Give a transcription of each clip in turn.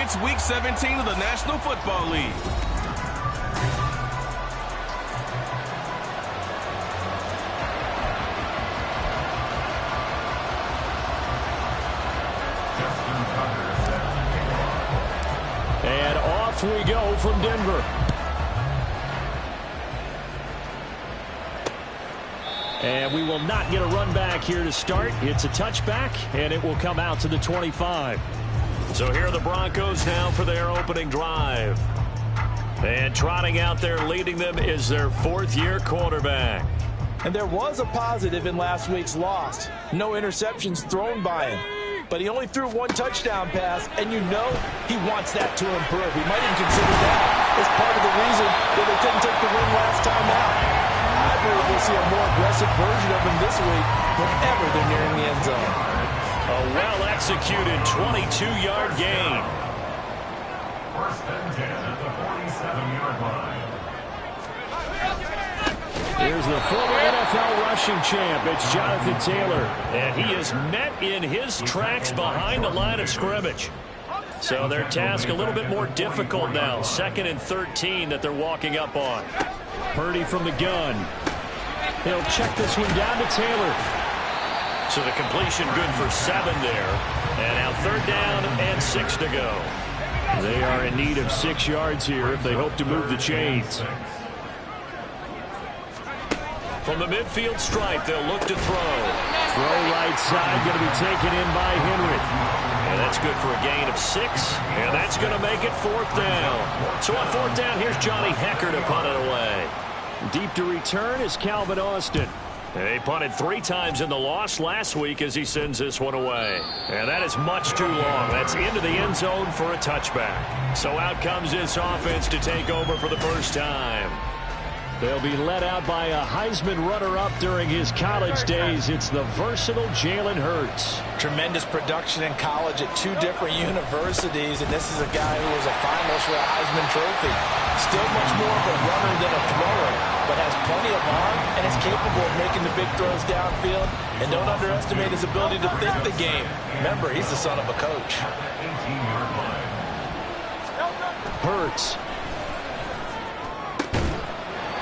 It's Week 17 of the National Football League. And off we go from Denver. And we will not get a run back here to start. It's a touchback, and it will come out to the 25. So here are the Broncos now for their opening drive. And trotting out there leading them is their fourth-year quarterback. And there was a positive in last week's loss. No interceptions thrown by him. But he only threw one touchdown pass, and you know he wants that to improve. He might even consider that as part of the reason that they couldn't take the win last time out. I believe we'll see a more aggressive version of him this week whenever they're nearing the end zone. A well-executed 22-yard gain. First and 10 at the 47-yard line. Here's the former NFL rushing champ. It's Jonathan Taylor. And he is met in his tracks behind the line of scrimmage. So their task a little bit more difficult now. 2nd and 13 that they're walking up on. Purdy from the gun. He'll check this one down to Taylor. So the completion good for 7 there. And now 3rd down and 6 to go. They are in need of 6 yards here if they hope to move the chains. From the midfield stripe, they'll look to throw. Throw right side, going to be taken in by Henry. And that's good for a gain of 6. And that's going to make it 4th down. So on 4th down, here's Johnny Hecker to punt it away. Deep to return is Calvin Austin. He punted 3 times in the loss last week as he sends this one away. And that is much too long. That's into the end zone for a touchback. So out comes this offense to take over for the first time. They'll be led out by a Heisman runner-up during his college days. It's the versatile Jalen Hurts. Tremendous production in college at 2 different universities, and this is a guy who was a finalist for a Heisman Trophy. Still much more of a runner than a thrower, but has plenty of arm and is capable of making the big throws downfield. And don't underestimate his ability to think the game. Remember, he's the son of a coach. Hurts.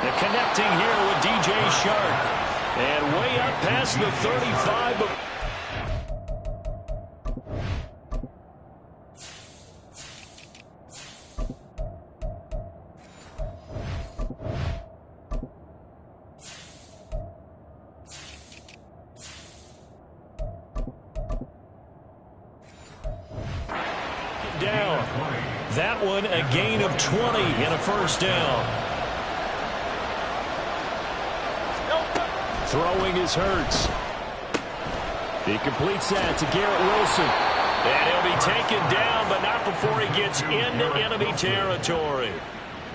The connecting here with DJ Shark. And way up past the 35. Down. That one a gain of 20 and a first down. Throwing is Hurts. He completes that to Garrett Wilson. And he'll be taken down, but not before he gets into enemy territory.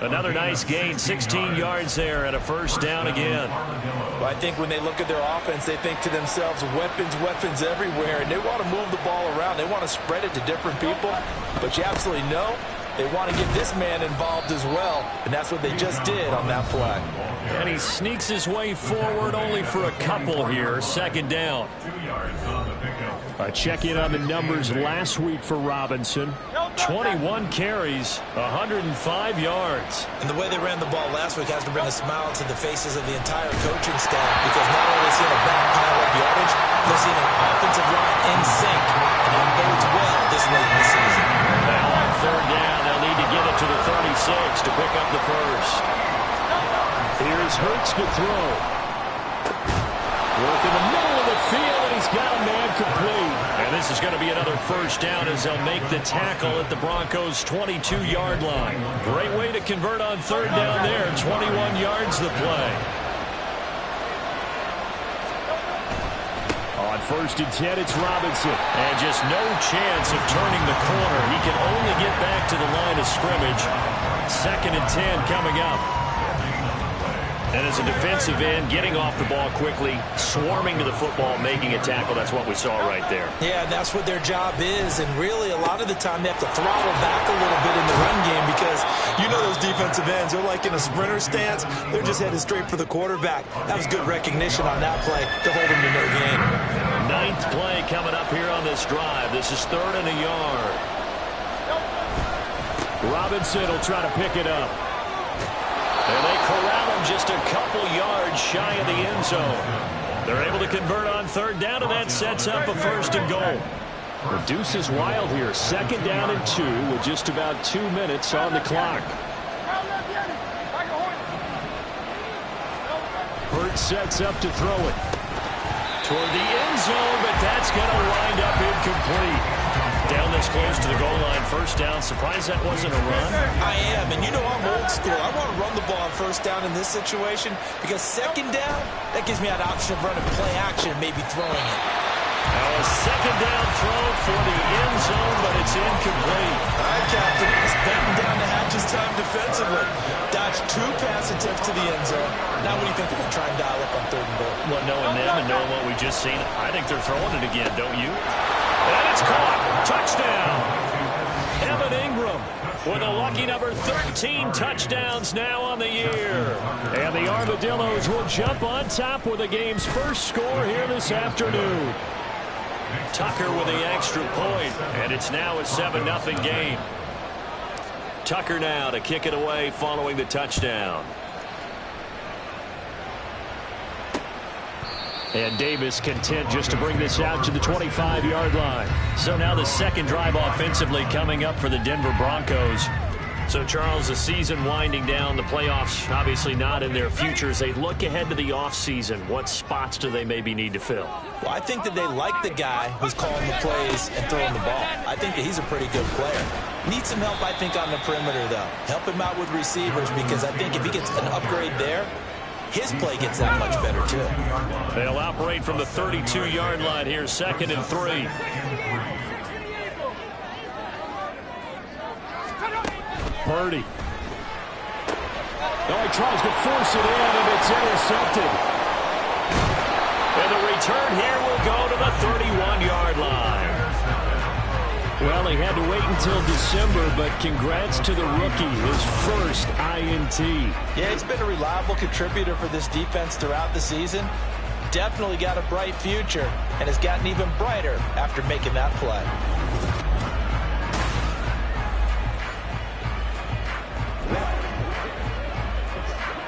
Another nice gain, 16 yards there, and a first down again. Well, I think when they look at their offense, they think to themselves, weapons, weapons everywhere, and they want to move the ball around. They want to spread it to different people, but you absolutely know they want to get this man involved as well, and that's what they just did on that play. And he sneaks his way forward only for a couple here. 2nd down. A check-in on the numbers last week for Robinson. 21 carries, 105 yards. And the way they ran the ball last week has to bring a smile to the faces of the entire coaching staff, because not only seeing a back pile of yardage, they're seeing an offensive line in sync, and that bodes well this late in the season. Now on 3rd down, they'll need to get it to the 36 to pick up the first. Here's Hurts to throw. Work in the middle of the field, and he's got a man complete. And this is going to be another first down as they'll make the tackle at the Broncos' 22-yard line. Great way to convert on 3rd down there. 21 yards the play. On 1st and 10, it's Robinson. And just no chance of turning the corner. He can only get back to the line of scrimmage. 2nd and 10 coming up. And as a defensive end, getting off the ball quickly, swarming to the football, making a tackle, that's what we saw right there. Yeah, that's what their job is, and really a lot of the time they have to throttle back a little bit in the run game, because you know those defensive ends, they're like in a sprinter stance, they're just headed straight for the quarterback. That was good recognition on that play to hold him to no gain. 9th play coming up here on this drive. This is 3rd and a yard. Robinson will try to pick it up. And they corral him just a couple yards shy of the end zone. They're able to convert on third down, and that sets up a first and goal. The deuce is wild here. Second down and 2 with just about 2 minutes on the clock. Hurt sets up to throw it toward the end zone, but that's going to wind up incomplete. Down this close to the goal line, first down. Surprised that wasn't a run? I am, and you know I'm old school. I want to run the ball on first down in this situation because second down, that gives me that option of running play action and maybe throwing it. Now a second down throw for the end zone, but it's incomplete. All right, Captain. It's batting down the hatches time defensively. Dodge 2 pass attempts to the end zone. Now what do you think they're going to try and dial up on third and goal? Well, knowing them and knowing what we just seen, I think they're throwing it again, don't you? And it's caught. Touchdown. Evan Ingram with a lucky number 13 touchdowns now on the year. And the Armadillos will jump on top with the game's first score here this afternoon. Tucker with the extra point, and it's now a 7-0 game. Tucker now to kick it away following the touchdown. And Davis content just to bring this out to the 25-yard line. So now the second drive offensively coming up for the Denver Broncos. So, Charles, the season winding down, the playoffs obviously not in their futures. They look ahead to the offseason. What spots do they maybe need to fill? Well, I think that they like the guy who's calling the plays and throwing the ball. I think that he's a pretty good player. Needs some help, I think, on the perimeter, though. Help him out with receivers because I think if he gets an upgrade there, his play gets that much better, too. They'll operate from the 32-yard line here, 2nd and 3. Purdy. Oh, he tries to force it in, and it's intercepted. And the return here will go to the 31-yard line. Well, he had to wait until December, but congrats to the rookie, his first INT. Yeah, he's been a reliable contributor for this defense throughout the season. Definitely got a bright future, and has gotten even brighter after making that play.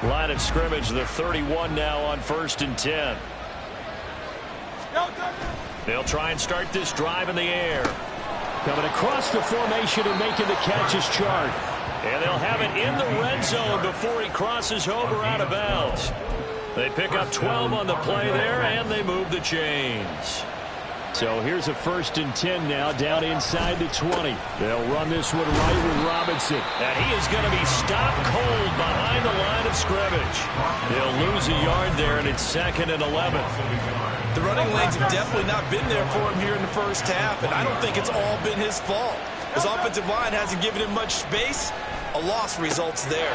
Line of scrimmage, the 31 now on 1st and 10. They'll try and start this drive in the air. Coming across the formation and making the catch is Chark. And they'll have it in the red zone before he crosses over out of bounds. They pick up 12 on the play there, and they move the chains. So here's a 1st and 10 now, down inside the 20. They'll run this one right with Robinson. And he is going to be stopped cold behind the line of scrimmage. They'll lose a yard there, and it's 2nd and 11. The running lanes have definitely not been there for him here in the first half, and I don't think it's all been his fault. His offensive line hasn't given him much space. A loss results there.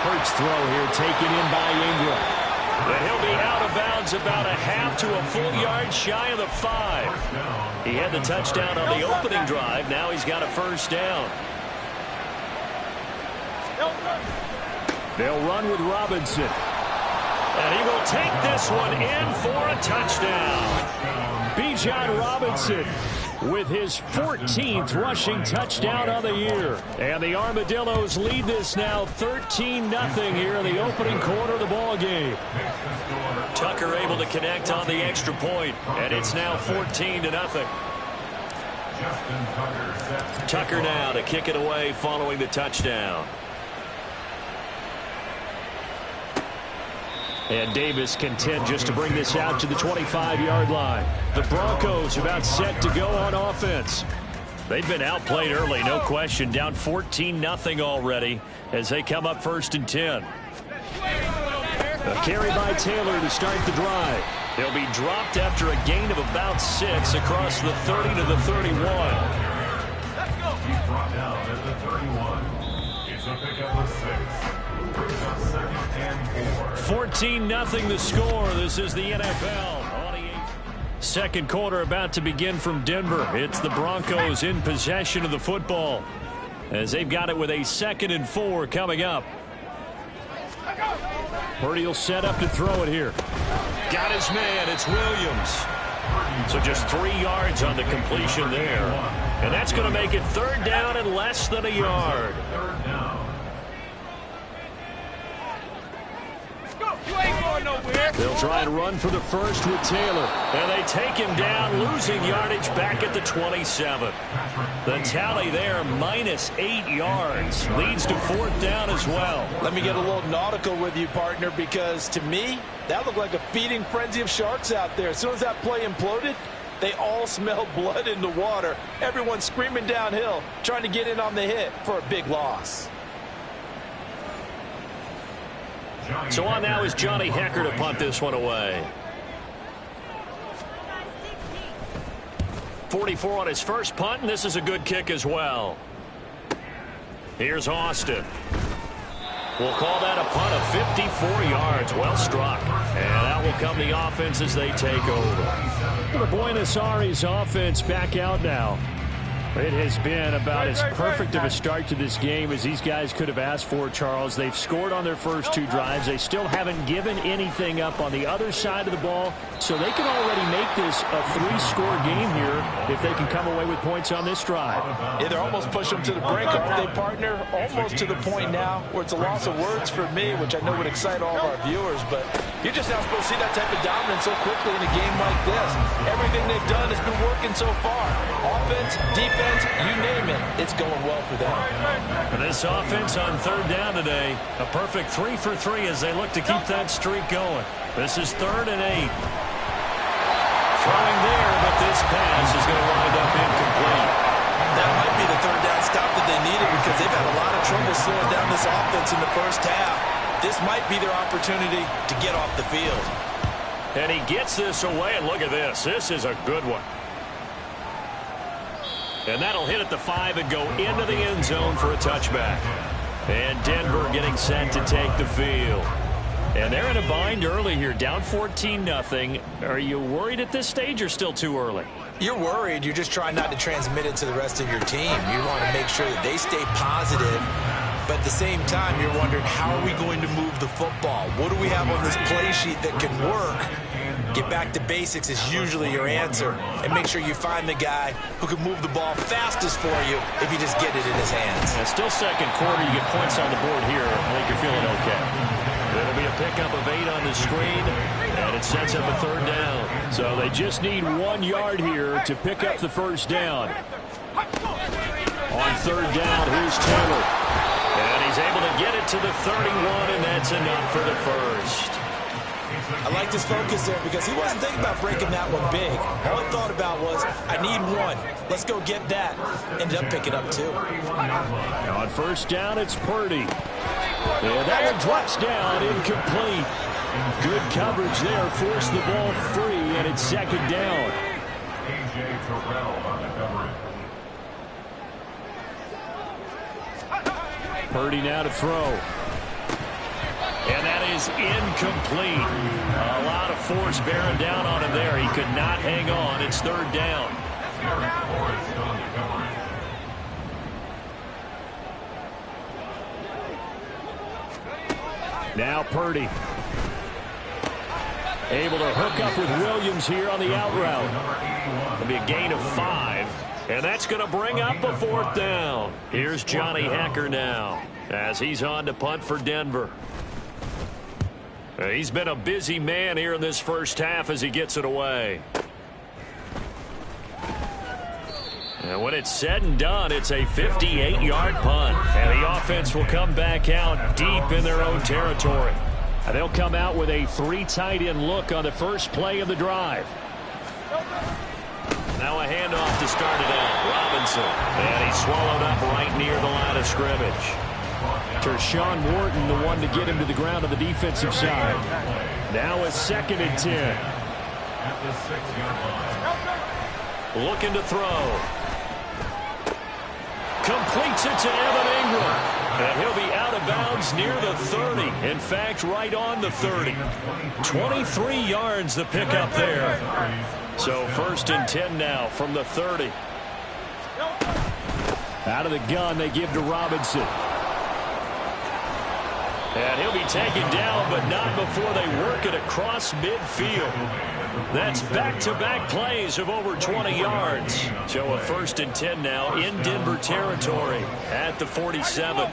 Hurts throw here taken in by Ingram. And he'll be out of bounds about a half to a full yard shy of the 5. He had the touchdown on the opening drive. Now he's got a first down. They'll run with Robinson. And he will take this one in for a touchdown. Bijan Robinson with his 14th rushing touchdown on the year. And the Armadillos lead this now 13-0 here in the opening quarter of the ball game. Tucker able to connect on the extra point, and it's now 14-0. Tucker now to kick it away following the touchdown. And Davis content just to bring this out to the 25-yard line. The Broncos about set to go on offense. They've been outplayed early, no question. Down 14-0 already as they come up 1st and 10. A carry by Taylor to start the drive. They'll be dropped after a gain of about 6 across the 30 to the 31. He's brought down at the 31. It's a pickup of 6. 14-0 the score. This is the NFL. Second quarter about to begin from Denver. It's the Broncos in possession of the football as they've got it with a 2nd and 4 coming up. Purdy will set up to throw it here. Got his man. It's Williams. So just 3 yards on the completion there. And that's going to make it third down and less than a yard. Third down. You ain't going nowhere. They'll try and run for the first with Taylor. And they take him down, losing yardage back at the 27. The tally there, -8 yards. Leads to fourth down as well. Let me get a little nautical with you, partner, because to me, that looked like a feeding frenzy of sharks out there. As soon as that play imploded, they all smelled blood in the water. Everyone screaming downhill, trying to get in on the hit for a big loss. So on now is Johnny Hecker to punt this one away. 44 on his first punt, and this is a good kick as well. Here's Austin. We'll call that a punt of 54 yards. Well struck. And out will come the offense as they take over. The Buenos Aires offense back out now. It has been about as perfect of a start to this game as these guys could have asked for, Charles. They've scored on their first two drives. They still haven't given anything up on the other side of the ball, so they can already make this a three-score game here if they can come away with points on this drive. Yeah, they're almost pushing them to the brink, aren't they, partner? Almost to the point now where it's a loss of words for me, which I know would excite all of our viewers, but you're just not supposed to see that type of dominance so quickly in a game like this. Everything they've done has been working so far. Offense, defense, you name it, it's going well for them. And this offense on third down today, a perfect 3 for 3 as they look to keep that streak going. This is 3rd and 8. Throwing there, but this pass is going to wind up incomplete. That might be the third down stop that they needed because they've had a lot of trouble slowing down this offense in the first half. This might be their opportunity to get off the field. And he gets this away, and look at this. This is a good one. And that'll hit at the 5 and go into the end zone for a touchback. And Denver getting set to take the field. And they're in a bind early here, down 14-0. Are you worried at this stage or still too early? You're worried. You're just trying not to transmit it to the rest of your team. You want to make sure that they stay positive. But at the same time, you're wondering, how are we going to move the football? What do we have on this play sheet that can work? Get back to basics is usually your answer. And make sure you find the guy who can move the ball fastest for you if you just get it in his hands. And still second quarter, you get points on the board here. I think you're feeling okay. It'll be a pickup of 8 on the screen, and it sets up a third down. So they just need 1 yard here to pick up the first down. On third down, here's Taylor. And he's able to get it to the 31, and that's enough for the first. I like this focus there because he wasn't thinking about breaking that one big. All he thought about was, I need 1. Let's go get that. Ended up picking up 2. On first down, it's Purdy. And that one drops down, incomplete. Good coverage there, forced the ball free, and it's second down. A.J. Terrell on the coverage. Purdy now to throw. And that is incomplete. A lot of force bearing down on him there. He could not hang on. It's third down. Derek Forrest on the coverage. Now Purdy. Able to hook up with Williams here on the out route. It'll be a gain of 5. And that's going to bring up a fourth down. Here's Johnny Hecker now as he's on to punt for Denver. He's been a busy man here in this first half as he gets it away. And when it's said and done, it's a 58-yard punt. And the offense will come back out deep in their own territory. And they'll come out with a 3 tight end look on the first play of the drive. Now a handoff to start it out. Robinson. And he's swallowed up right near the line of scrimmage. Tershawn Wharton, the one to get him to the ground on the defensive side. Now a 2nd and 10. At the 6-yard line. Looking to throw. Completes it to Evan Ingram. And he'll be out of bounds near the 30. In fact, right on the 30. 23 yards the pickup there. So 1st and 10 now from the 30. Out of the gun, they give to Robinson. And he'll be taken down, but not before they work it across midfield. That's back-to-back plays of over 20 yards. So a 1st and 10 now in Denver territory at the 47.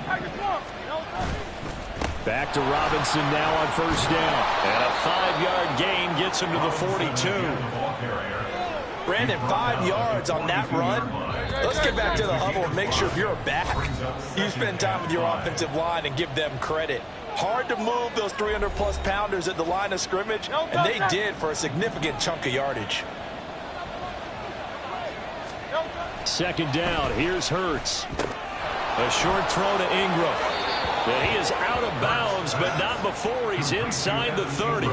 Back to Robinson now on 1st down. And a 5-yard gain gets him to the 42. Brandon, 5 yards on that run. Let's get back to the huddle and make sure you're back. You spend time with your offensive line and give them credit. Hard to move those 300-plus pounders at the line of scrimmage, and they did for a significant chunk of yardage. 2nd down. Here's Hurts. A short throw to Ingram. And he is out of bounds, but not before he's inside the 30.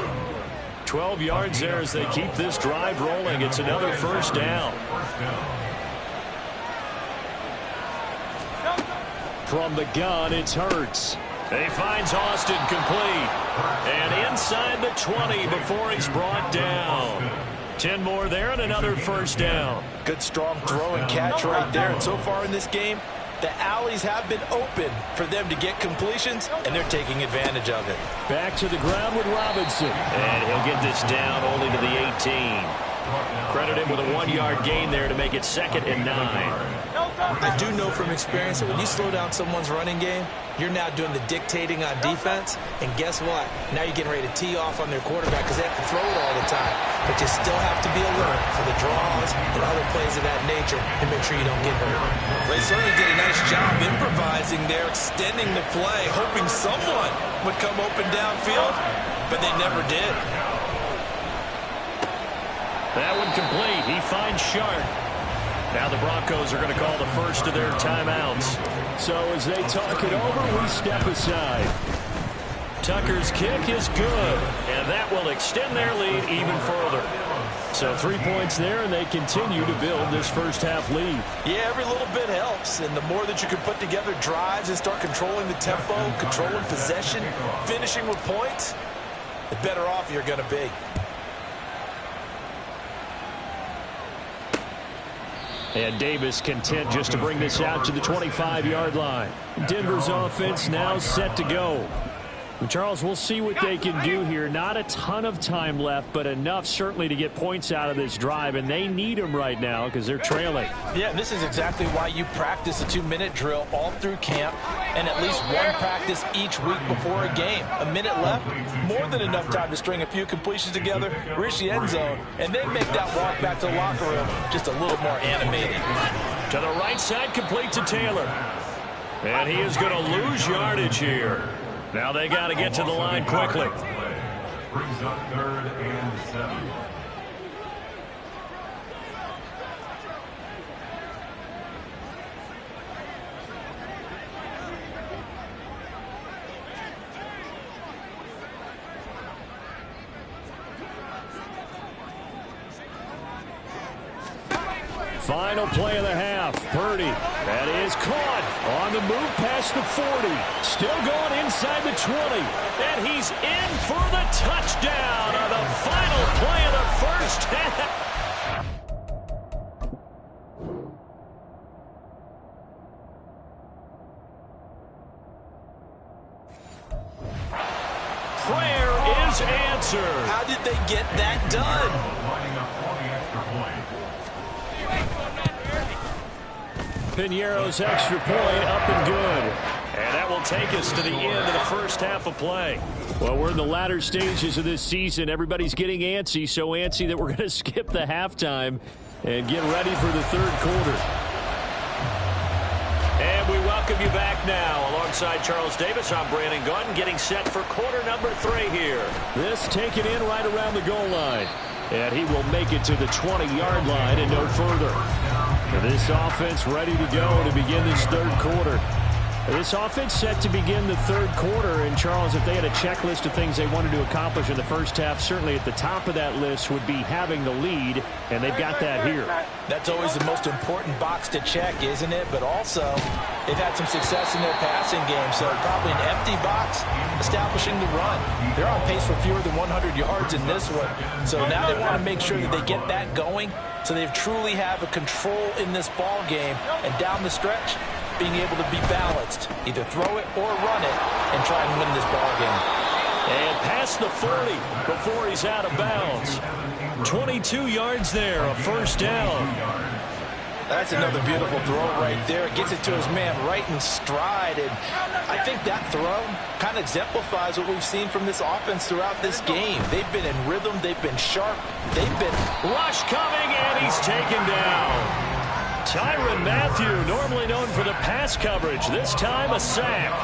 12 yards there as they keep this drive rolling. It's another 1st down. From the gun, it's Hurts. He finds Austin complete. And inside the 20 before he's brought down. 10 more there and another 1st down. Good strong throw and catch right there. And so far in this game, the alleys have been open for them to get completions, and they're taking advantage of it. Back to the ground with Robinson. And he'll get this down only to the 18. Credit him with a 1-yard gain there to make it 2nd and 9. I do know from experience that when you slow down someone's running game, you're now doing the dictating on defense. And guess what? Now you're getting ready to tee off on their quarterback because they have to throw it all the time. But you still have to be alert for the draws and other plays of that nature to make sure you don't get hurt. They certainly did a nice job improvising there, extending the play, hoping someone would come open downfield, but they never did. That one complete. He finds Sharp. Now the Broncos are going to call the first of their timeouts. So as they talk it over, we step aside. Tucker's kick is good, and that will extend their lead even further. So 3 points there, and they continue to build this first-half lead. Yeah, every little bit helps, and the more that you can put together drives and start controlling the tempo, controlling possession, finishing with points, the better off you're going to be. And Davis content just to bring this out to the 25-yard line. Denver's offense now set to go. Charles, we'll see what they can do here. Not a ton of time left, but enough certainly to get points out of this drive, and they need them right now because they're trailing. Yeah, this is exactly why you practice a 2-minute drill all through camp and at least one practice each week before a game. A minute left, more than enough time to string a few completions together, reach the end zone, and then make that walk back to the locker room just a little more animated. To the right side, complete to Taylor. And he is going to lose yardage here. Now they got to get to the line quickly. Brings up 3rd and 7. Final play of the half. Purdy. That is caught on the move past the 40. Still going inside the 20. And he's in for the touchdown on the final play of the first half. Prayer is answered. How did they get that done? Lining up for the extra point. Piñeiro's extra point up and good. And that will take us to the end of the first half of play. Well, we're in the latter stages of this season. Everybody's getting antsy, so antsy that we're going to skip the halftime and get ready for the third quarter. And we welcome you back now. Alongside Charles Davis, I'm Brandon Gunn, getting set for quarter number 3 here. This taken in right around the goal line. And he will make it to the 20-yard line and no further. This offense ready to go to begin this third quarter. This offense set to begin the third quarter. And, Charles, if they had a checklist of things they wanted to accomplish in the first half, certainly at the top of that list would be having the lead, and they've got that here. That's always the most important box to check, isn't it? But also, they've had some success in their passing game, so probably an empty box establishing the run. They're on pace for fewer than 100 yards in this one. So now they want to make sure that they get that going so they truly have a control in this ball game. And down the stretch, being able to be balanced, either throw it or run it, and try and win this ball game. And past the 40 before he's out of bounds. 22 yards there, a first down. That's another beautiful throw right there. It gets it to his man right in stride. And I think that throw kind of exemplifies what we've seen from this offense throughout this game. They've been in rhythm. They've been sharp. They've been... Rush coming, and he's taken down. Tyrann Mathieu, normally known for the pass coverage. This time a sack.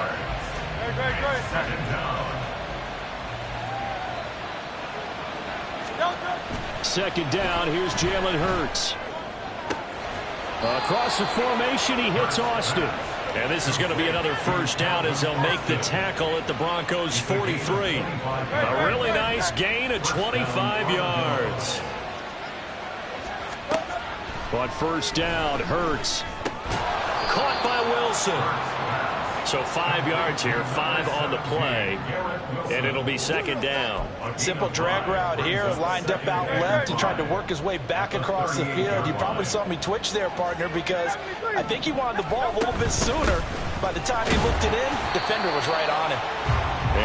Second down. Second down, here's Jalen Hurts. Across the formation, he hits Austin. And this is going to be another first down as they'll make the tackle at the Broncos' 43. A really nice gain of 25 yards. On first down, Hurts. Caught by Wilson. So 5 yards here, 5 on the play, and it'll be second down. Simple drag route here, lined up out left and tried to work his way back across the field. You probably saw me twitch there, partner, because I think he wanted the ball a little bit sooner. By the time he looked it in, defender was right on him.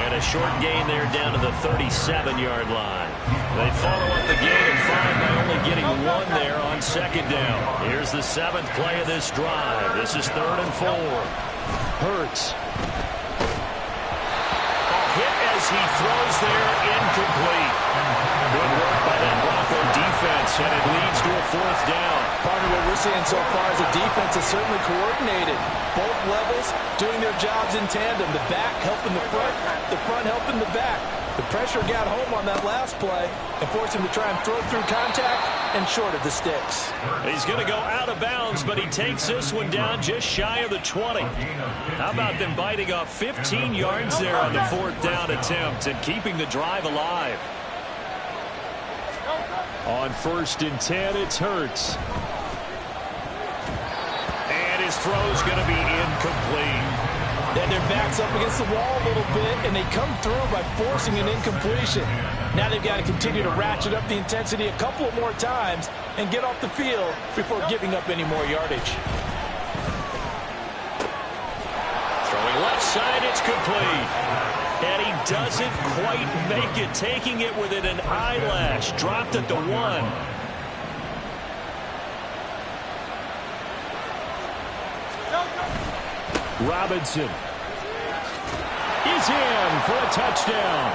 And a short gain there down to the 37-yard line. They follow up the gain of 5 by only getting 1 there on second down. Here's the 7th play of this drive. This is 3rd and 4. Hurts. A hit as he throws there, incomplete. Good work by that Bronco defense, and it leads to a 4th down. Partner, what we're seeing so far is the defense is certainly coordinated. Both levels doing their jobs in tandem. The back helping the front helping the back. The pressure got home on that last play and forced him to try and throw through contact and short of the sticks. He's going to go out of bounds, but he takes this one down just shy of the 20. How about them biting off 15 yards there on the 4th down attempt and keeping the drive alive? On 1st and 10, it's Hurts. And his throw's going to be incomplete. And their back's up against the wall a little bit, and they come through by forcing an incompletion. Now they've got to continue to ratchet up the intensity a couple more times and get off the field before giving up any more yardage. Throwing left side, it's complete. And he doesn't quite make it, taking it within an eyelash. Dropped at the 1. Robinson is in for a touchdown.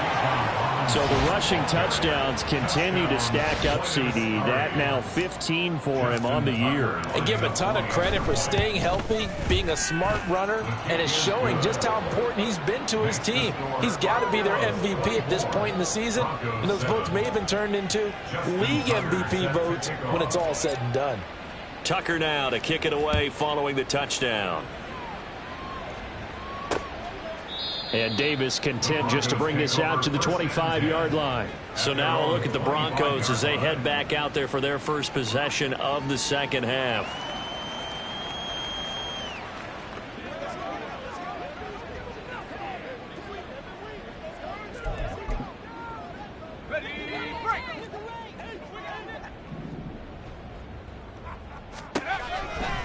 So the rushing touchdowns continue to stack up, CD. That now 15 for him on the year. And give a ton of credit for staying healthy, being a smart runner, and is showing just how important he's been to his team. He's got to be their MVP at this point in the season, and those votes may have been turned into league MVP votes when it's all said and done. Tucker now to kick it away following the touchdown. And Davis content just to bring this out to the 25-yard line. So now a look at the Broncos as they head back out there for their first possession of the second half.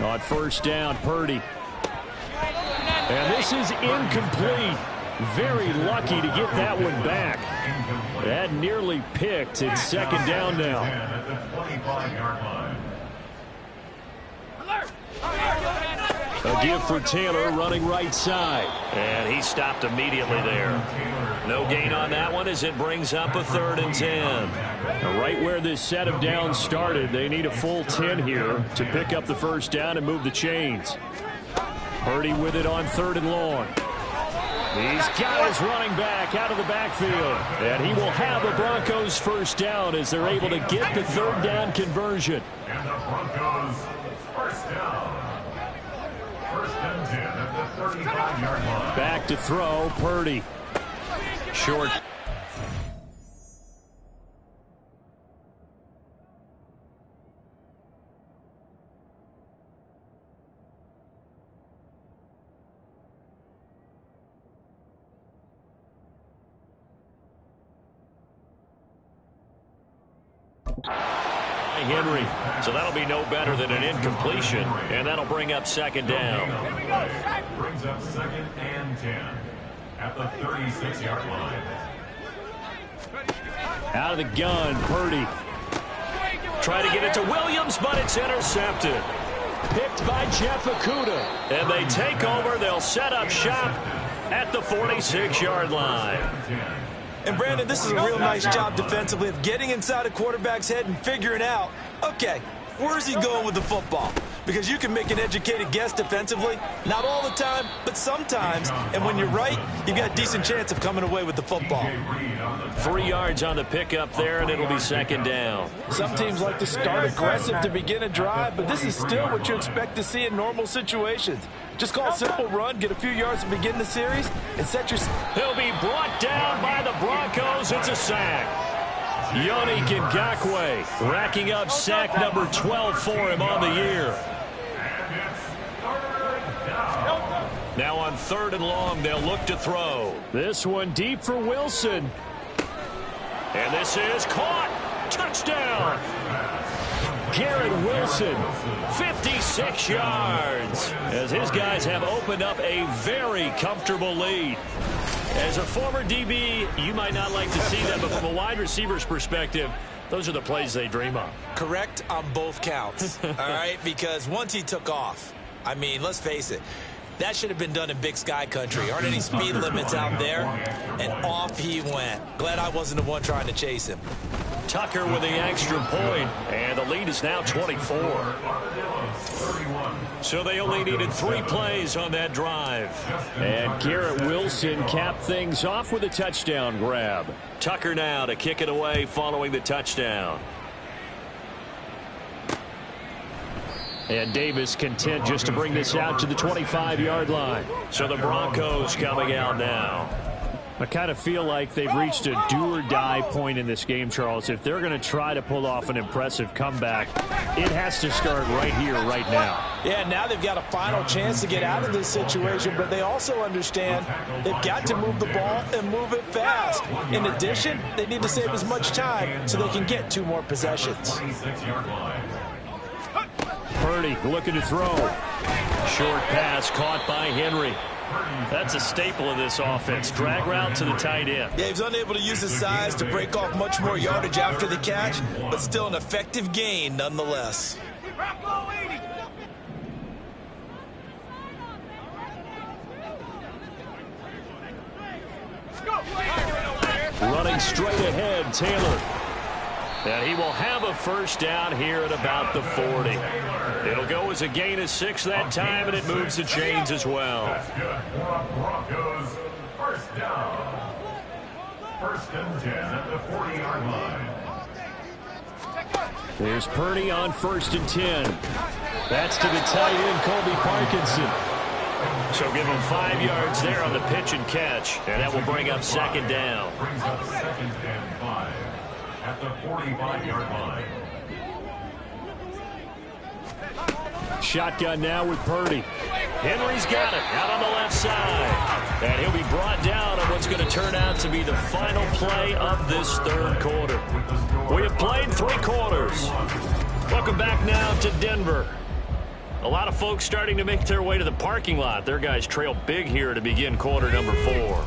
On first down, Purdy. And this is incomplete. Very lucky to get that one back. That nearly picked. It's second down now. A give for Taylor running right side. And he stopped immediately there. No gain on that one as it brings up a 3rd and 10. Right where this set of downs started, they need a full 10 here to pick up the first down and move the chains. Purdy with it on 3rd and long. He's got his running back out of the backfield. And he will have the Broncos first down as they're able to get the 3rd down conversion. And the Broncos first down. 1st and 10 at the 35-yard line. Back to throw, Purdy. Short. by Henry. So that'll be no better than an incompletion, and that'll bring up second down. Brings up 2nd and 10 at the 36-yard line. Out of the gun, Purdy. Try to get it to Williams, but it's intercepted. Picked by Jeff Okudah. And they take over. They'll set up shop at the 46-yard line. And, Brandon, this is a real nice job defensively of getting inside a quarterback's head and figuring out, okay, where's he going with the football? Because you can make an educated guess defensively. Not all the time, but sometimes. And when you're right, you've got a decent chance of coming away with the football. 3 yards on the pickup there, and it'll be second down. Some teams like to start aggressive to begin a drive, but this is still what you expect to see in normal situations. Just call a simple run, get a few yards to begin the series, and set your... He'll be brought down by the Broncos. It's a sack. Yannick Ngakoue racking up sack number 12 for him on the year. Now on 3rd and long, they'll look to throw. This one deep for Wilson. And this is caught. Touchdown. Garrett Wilson, 56 yards, as his guys have opened up a very comfortable lead. As a former DB, you might not like to see that, but from a wide receiver's perspective, those are the plays they dream of. Correct on both counts, all right? Because once he took off, I mean, let's face it, that should have been done in Big Sky country. Aren't any speed limits out there? And off he went. Glad I wasn't the one trying to chase him. Tucker with the extra point, and the lead is now 24. So they only needed 3 plays on that drive. And Garrett Wilson capped things off with a touchdown grab. Tucker now to kick it away following the touchdown. And Davis content just to bring this out to the 25-yard line. So the Broncos coming out now. I kind of feel like they've reached a do-or-die point in this game, Charles. If they're going to try to pull off an impressive comeback, it has to start right here, right now. Yeah, now they've got a final chance to get out of this situation, but they also understand they've got to move the ball and move it fast. In addition, they need to save as much time so they can get 2 more possessions. Purdy looking to throw. Short pass caught by Henry. That's a staple of this offense. Drag route to the tight end. Yeah, he's unable to use his size to break off much more yardage after the catch, but still an effective gain nonetheless. Running straight ahead, Taylor. And he will have a first down here at about the 40. It'll go as a gain of 6 that time, and it moves the chains as well. That's good for Broncos. First down. 1st and 10 at the 40-yard line. There's Purdy on 1st and 10. That's to the tight end, Colby Parkinson. So give him 5 yards there on the pitch and catch, and that will bring up second down. Brings up 2nd and 5 at the 45-yard line. Shotgun now with Purdy. Henry's got it out on the left side. And he'll be brought down on what's going to turn out to be the final play of this 3rd quarter. We have played 3 quarters. Welcome back now to Denver. A lot of folks starting to make their way to the parking lot. Their guys trail big here to begin quarter number 4.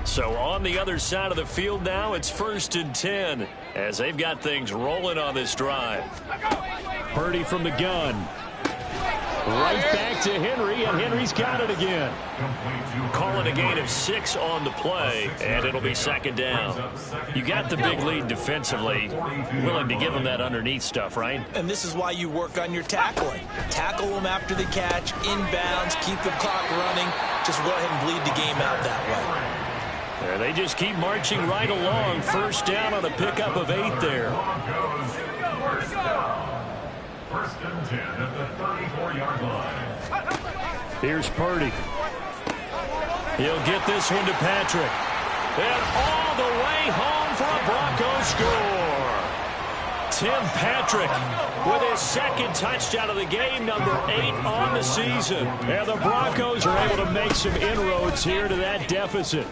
So on the other side of the field now, it's 1st and 10 as they've got things rolling on this drive. Purdy from the gun. Right back to Henry, and Henry's got it again. Calling a gain of 6 on the play, and it'll be second down. You got the big lead defensively. Willing to give them that underneath stuff, right? And this is why you work on your tackling. Tackle them after the catch, inbounds, keep the clock running. Just go ahead and bleed the game out that way. They just keep marching right along. First down on a pickup of 8 there. 1st and 10 at the 34-yard line. Here's Purdy. He'll get this one to Patrick. And all the way home for a Broncos score. Tim Patrick with his 2nd touchdown of the game, number 8 on the season. And the Broncos are able to make some inroads here to that deficit.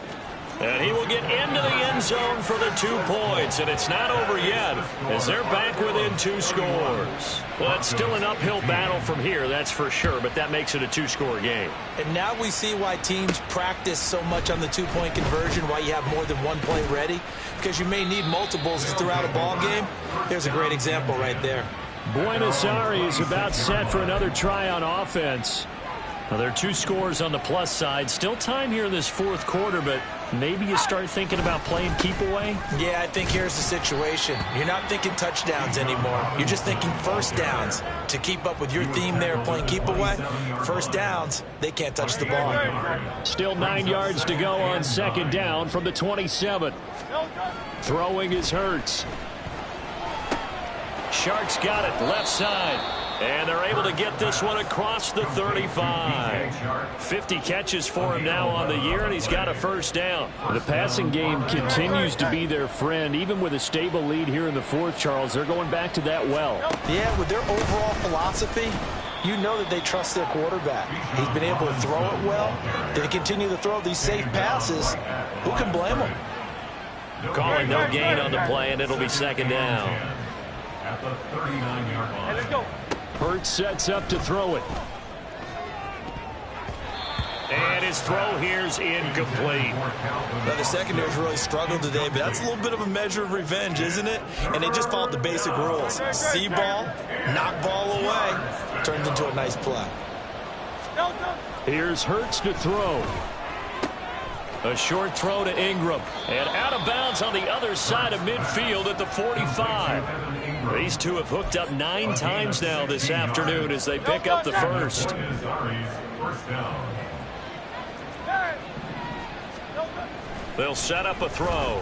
And he will get into the end zone for the 2 points. And it's not over yet. as they're back within 2 scores. Well, it's still an uphill battle from here, that's for sure, but that makes it a 2-score game. And now we see why teams practice so much on the 2-point conversion, why you have more than one play ready, because you may need multiples throughout a ball game. Here's a great example right there. Buenos Aires about set for another try on offense. Now, there are 2 scores on the plus side. Still time here in this 4th quarter, but maybe you start thinking about playing keep away? Yeah, I think here's the situation. You're not thinking touchdowns anymore. You're just thinking first downs. To keep up with your theme there, playing keep away, first downs, they can't touch the ball. Still 9 yards to go on 2nd down from the 27. Throwing is Hurts. Sharks got it left side. And they're able to get this one across the 35. 50 catches for him now on the year, and he's got a first down. The passing game continues to be their friend. Even with a stable lead here in the 4th, Charles, they're going back to that well. Yeah, with their overall philosophy, you know that they trust their quarterback. He's been able to throw it well. They continue to throw these safe passes. Who can blame them? Calling no gain on the play, and it'll be 2nd down. At the 39-yard line. Let's go. Hurts sets up to throw it. And his throw here's incomplete. Now, the secondary's really struggled today, but that's a little bit of a measure of revenge, isn't it? And they just followed the basic rules. See ball, knock ball away, turns into a nice play. Here's Hurts to throw. A short throw to Ingram. And out of bounds on the other side of midfield at the 45. These two have hooked up 9 times now this afternoon as they pick up the first. They'll set up a throw.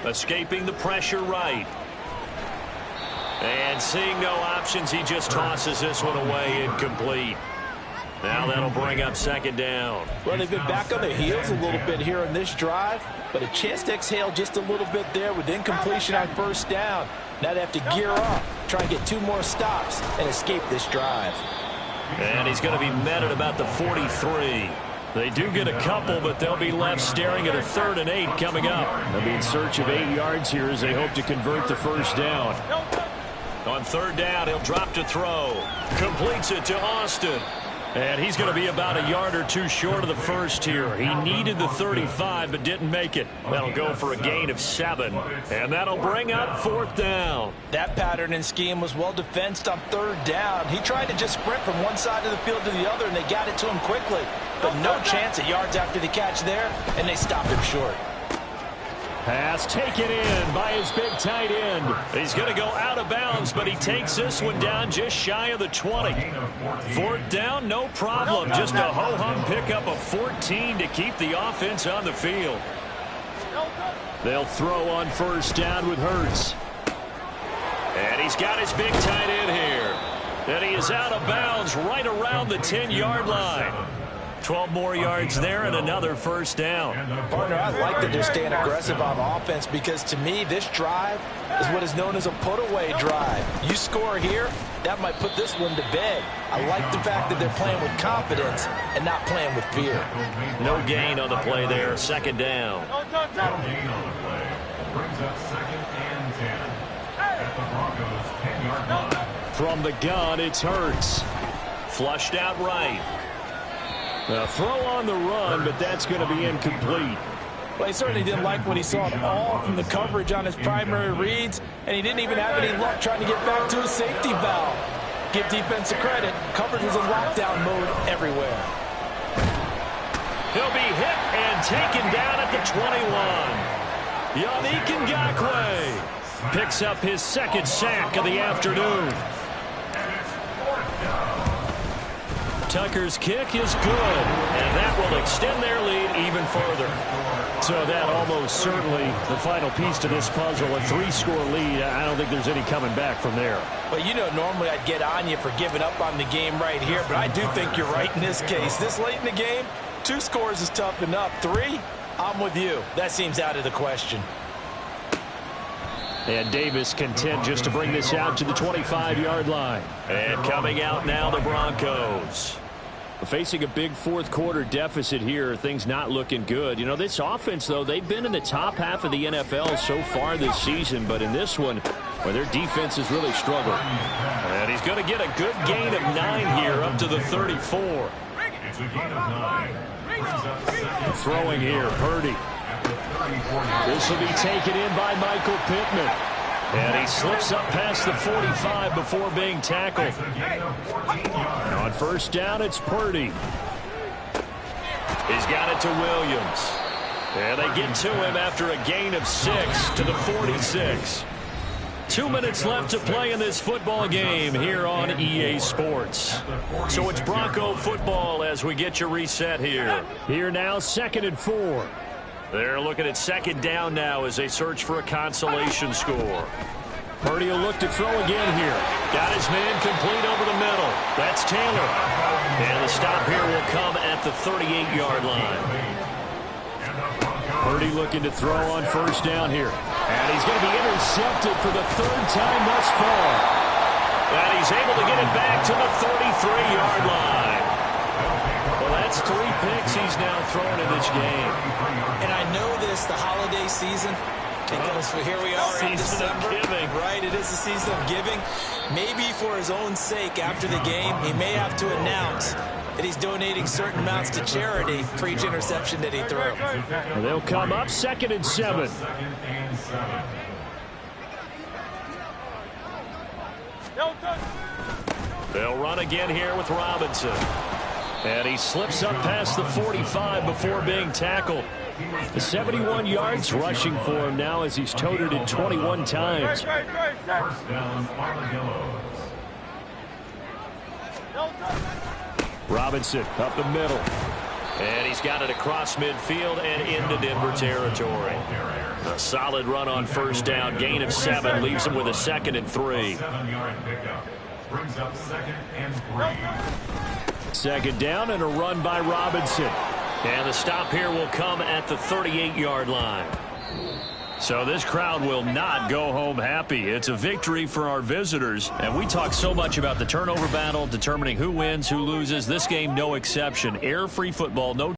Escaping the pressure right. And seeing no options, he just tosses this one away incomplete. Now that'll bring up 2nd down. Well, they've been back on their heels a little bit here on this drive, but a chance to exhale just a little bit there with incompletion on first down. Now they have to gear up, try and get 2 more stops and escape this drive. And he's going to be met at about the 43. They do get a couple, but they'll be left staring at a 3rd and 8 coming up. They'll be in search of 8 yards here as they hope to convert the first down. On 3rd down, he'll drop to throw. Completes it to Austin. And he's going to be about a yard or 2 short of the first here. He needed the 35, but didn't make it. That'll go for a gain of 7. And that'll bring up 4th down. That pattern and scheme was well defensed on 3rd down. He tried to just sprint from one side of the field to the other, and they got it to him quickly. But no chance at yards after the catch there, and they stopped him short. Pass taken in by his big tight end. He's going to go out of bounds, but he takes this one down just shy of the 20. 4th down, no problem. Just a ho-hum pickup of 14 to keep the offense on the field. They'll throw on first down with Hurts. And he's got his big tight end here. And he is out of bounds right around the 10-yard line. 12 more yards there and another first down. Partner, I like that they're staying aggressive on offense because to me this drive is what is known as a put-away drive. You score here, that might put this one to bed. I like the fact that they're playing with confidence and not playing with fear. No gain on the play there. 2nd down. No gain on the play. Brings up 2nd and 10. At the Broncos' 10-yard line. From the gun, it's Hurts. Flushed out right. A throw on the run, but that's going to be incomplete. Well, he certainly didn't like what he saw at all from the coverage on his primary reads, and he didn't even have any luck trying to get back to his safety valve. Give defense a credit. Coverage was in lockdown mode everywhere. He'll be hit and taken down at the 21. Yannick Ngakoue picks up his 2nd sack of the afternoon. Tucker's kick is good, and that will extend their lead even further. So that almost certainly the final piece to this puzzle, a 3-score lead. I don't think there's any coming back from there. Well, you know, normally I'd get on you for giving up on the game right here, but I do think you're right in this case. This late in the game, 2 scores is tough enough. 3, I'm with you. That seems out of the question. And Davis content just to bring this out to the 25-yard line. And coming out now, the Broncos. Facing a big fourth-quarter deficit here, things not looking good. You know, this offense, though, they've been in the top half of the NFL so far this season, but in this one, well, their defense has really struggled. And he's going to get a good gain of 9 here, up to the 34. It's a gain of 9. Throwing here, Purdy. This will be taken in by Michael Pittman. And he slips up past the 45 before being tackled. And on first down, it's Purdy. He's got it to Williams. And they get to him after a gain of 6 to the 46. 2 minutes left to play in this football game here on EA Sports. So it's Bronco football as we get you reset here. Here now, 2nd and 4. They're looking at 2nd down now as they search for a consolation score. Purdy will look to throw again here. Got his man complete over the middle. That's Taylor. And the stop here will come at the 38-yard line. Purdy looking to throw on first down here. And he's going to be intercepted for the 3rd time thus far. And he's able to get it back to the 33-yard line. Well, that's 3 picks he's now thrown in this game. And I know this, the holiday season, because here we are in December. Right, it is the season of giving. Maybe for his own sake after the game, he may have to announce that he's donating certain amounts to charity for each interception that he threw. Well, they'll come up 2nd and 7. They'll run again here with Robinson. And he slips up past the 45 before being tackled. The 71 yards rushing for him now as he's toted it 21 times. First down, Armadillos. Robinson up the middle. And he's got it across midfield and into Denver territory. A solid run on first down. Gain of 7 leaves him with a 2nd and 3. 7-yard pickup. Brings up 2nd and 3. 2nd down and a run by Robinson. And the stop here will come at the 38-yard line. So this crowd will not go home happy. It's a victory for our visitors. And we talk so much about the turnover battle, determining who wins, who loses. This game, no exception. Error-free football, no